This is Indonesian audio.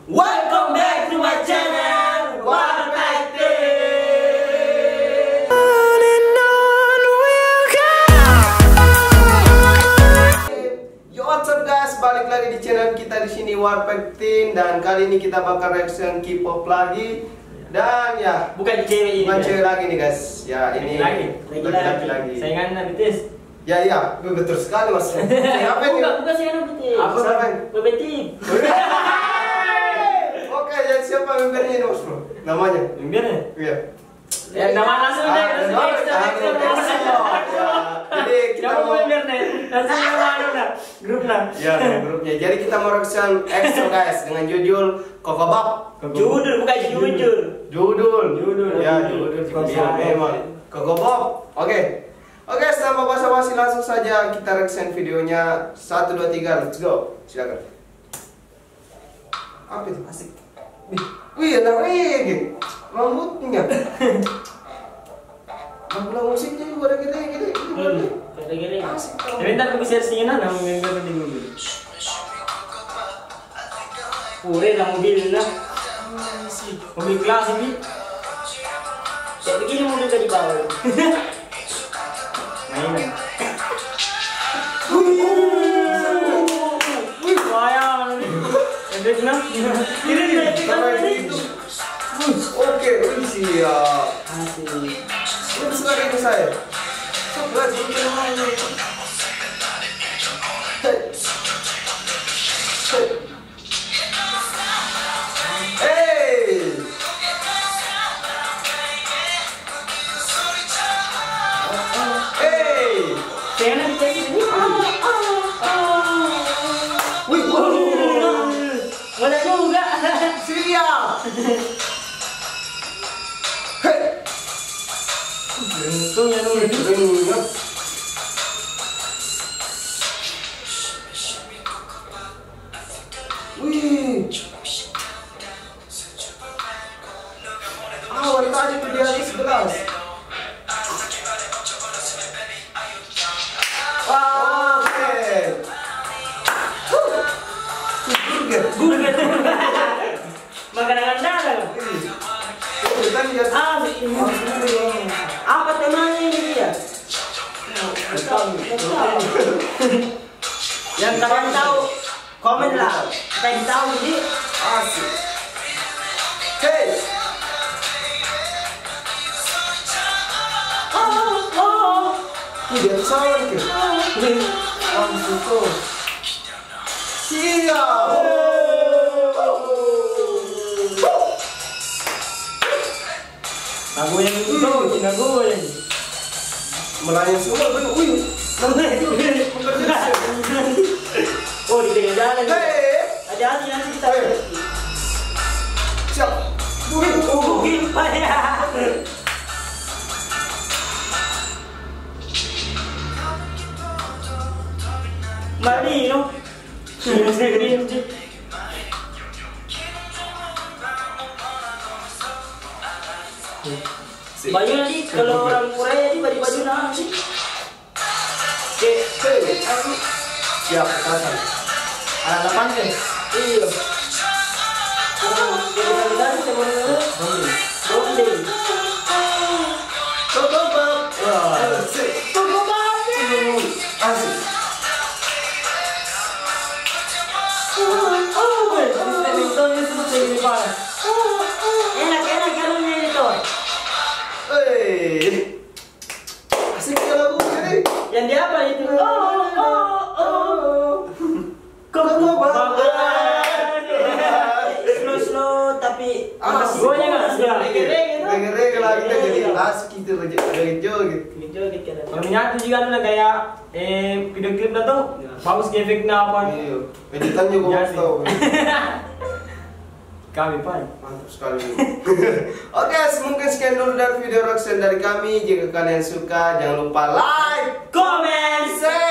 Welcome back to my channel, Warpack Team. Yo, what's up guys? Balik lagi di channel kita di sini Warpack Team, dan kali ini kita bakal reaction K-pop lagi. Dan ya, bukan cewek ini. Bukan cewek lagi nih guys. Ya, ini lagi. Saingan BTS. Ya iya, betul sekali mas. Siapa ini? Bukan saingan BTS. Apa siapa? BTS. Oke, jadi siapa membernya ini mas bro? Namanya? Membernya? Iya. Ya nama langsung deh. Jadi kita mau membernya. Langsung nama grupnya. Ya, grupnya. Jadi kita mau reaction EXO guys dengan judul Kokobab. Judul bukan jujur. Judul. Ya, judul juga memang. Kokobab. Oke. Oke, tanpa basa-basi langsung saja kita reaction videonya. 1 2 3, let's go. Silakan. Apa itu? Asik. Wih, ada reggae. Rambutnya. Lagu musiknya juga ada gede-gede. Asik. Bentar aku bisa singin aja member di mobil. Lah mobil lah. Mobil kelas ini. Kayak begini mobil tadi bawah. Mainan. Wih, sayang. Endek nak. Ini Oke, siap. asik. Ini suka ini saya. Coba Saya nak dicek ini. Wih, Boleh juga. siap. Untungnya dulu. Wih. Awal tadi tuh dia di 11. Makanan dalam. Apa temanya ini dia? Yang kalian tahu komen lah. Kita tahu jadi Asik. Hey. Ini dia tuh sama nih. Langsung tuh. Siap. aku yang itu Cina gue yang Melayang semua bener. Wih. oh di tengah jalan. Hey. Hati-hati nanti kita. Siap. Gimana ya? Mari no. Baju nanti kalau orang Korea di baju nanti. Siap, pasang. Ada 8 guys. Iya. Enak kalungnya itu. Asik ya lagu ini. Yang dia apa itu? Slow tapi gonya nggak? Reggae lah kita jadi asik gitu reggae joget. Kalau menyatu juga ada kayak video klipnya tuh bagus efeknya apa? Iya. Editannya gue mau tahu. Kami pan. Mantap sekali. Oke, mungkin sekian dulu dari video reaction dari kami. Jika kalian suka, jangan lupa like, Comment, share.